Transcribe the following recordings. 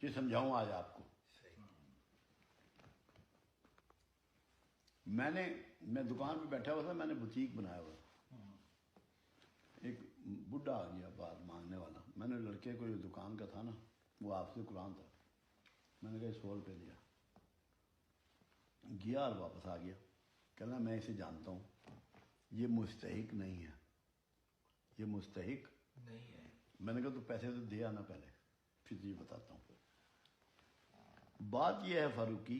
یہ سمجھاؤں آج آپ کو. میں دکان پہ بیٹھا ہوا تھا, میں نے بوتیک بنایا ہوا تھا. ایک بڈھا آ گیا بات مانگنے والا. میں نے لڑکے کو جو دکان کا تھا نا, وہ آپ سے قرآن تھا, میں نے کہا 100 روپے دیا. گیا اور واپس آ گیا. کہنا میں اسے جانتا ہوں, یہ مستحق نہیں ہے, یہ مستحق نہیں ہے. میں نے کہا تو پیسے تو دے آنا پہلے, پھر تجھے بتاتا ہوں. بات یہ ہے فاروقی,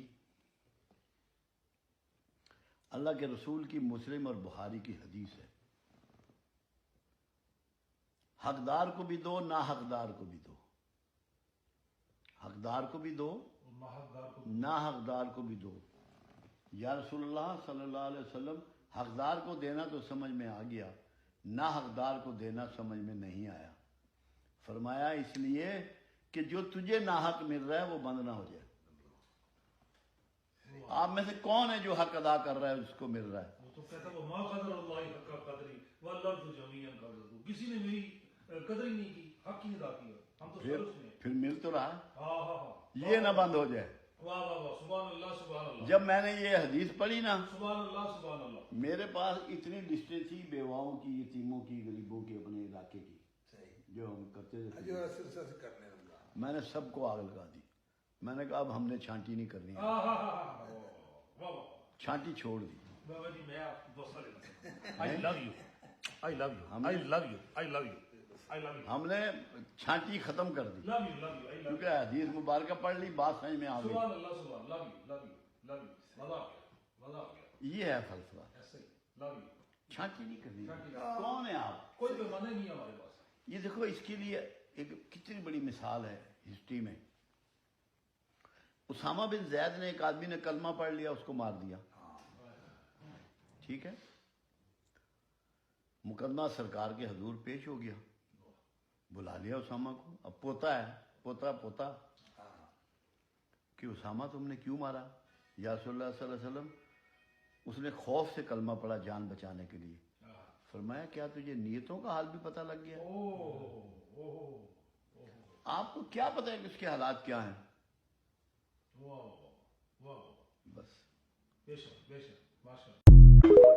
اللہ کے رسول کی مسلم اور بخاری کی حدیث ہے, حقدار کو بھی دو نا حقدار کو بھی دو. حقدار کو بھی دو نا حقدار کو بھی دو. یا رسول اللہ صلی اللہ علیہ وسلم, حقدار کو دینا تو سمجھ میں آ گیا, نا حقدار کو دینا سمجھ میں نہیں آیا. فرمایا اس لیے کہ جو تجھے ناحق مل رہا ہے وہ بند نہ ہو جائے. آپ میں سے کون ہے جو حق ادا کر رہا ہے اس کو مل رہا ہے؟ وہ تو کہتا ہے ما قدر اللہ حق قدری والارض جميعا قبضته. کسی نے میری قدر ہی نہیں کی, حق ہی ادا کیا. ہم تو سر اس میں پھر مل تو رہا. ہاں ہاں ہاں, یہ نہ بند ہو جائے. واہ واہ واہ, سبحان اللہ سبحان اللہ. جب میں نے یہ حدیث پڑھی نا, سبحان اللہ سبحان اللہ, میرے پاس اتنی لسٹیں تھی بیواؤں کی, یتیموں کی, غریبوں کی, اپنے علاقے کی, جو ہم کرتے تھے, میں نے سب کو آگ لگا دی. میں نے کہا اب ہم نے چھانٹی نہیں کرنی, چھانٹی چھوڑ دی. بابا جی میں آپ کو دوسرا لینا, I love you, I love you, I love you, I love you, I love you. ہم نے چھانٹی ختم کر دی, love you, love you, I love you. کیونکہ حدیث مبارکہ پڑھ لی, بات سمجھ میں آ گئی. سبحان اللہ سبحان, love you, love you, love you, مزہ آ گیا, مزہ آ گیا. یہ ہے فلسفہ, ایسے ہی, love you. چھانٹی نہیں کرنی. کون ہے آپ؟ کوئی پیمانہ نہیں ہے ہمارے پاس. یہ دیکھو, اس کے لیے ایک کتنی بڑی مثال ہے ہسٹری میں. اسامہ بن زید نے, ایک آدمی نے کلمہ پڑھ لیا, اس کو مار دیا. ٹھیک ہے, مقدمہ سرکار کے حضور پیش ہو گیا, بلا لیا اسامہ کو. اب پوتا ہے, پوتا کہ اسامہ تم نے کیوں مارا؟ یا رسول اللہ صلی اللہ علیہ وسلم, اس نے خوف سے کلمہ پڑھا جان بچانے کے لیے. فرمایا کیا تجھے نیتوں کا حال بھی پتہ لگ گیا؟ آپ کو کیا پتہ ہے کہ اس کے حالات کیا ہیں؟ بس بے شک بے شک, ماشاء اللہ.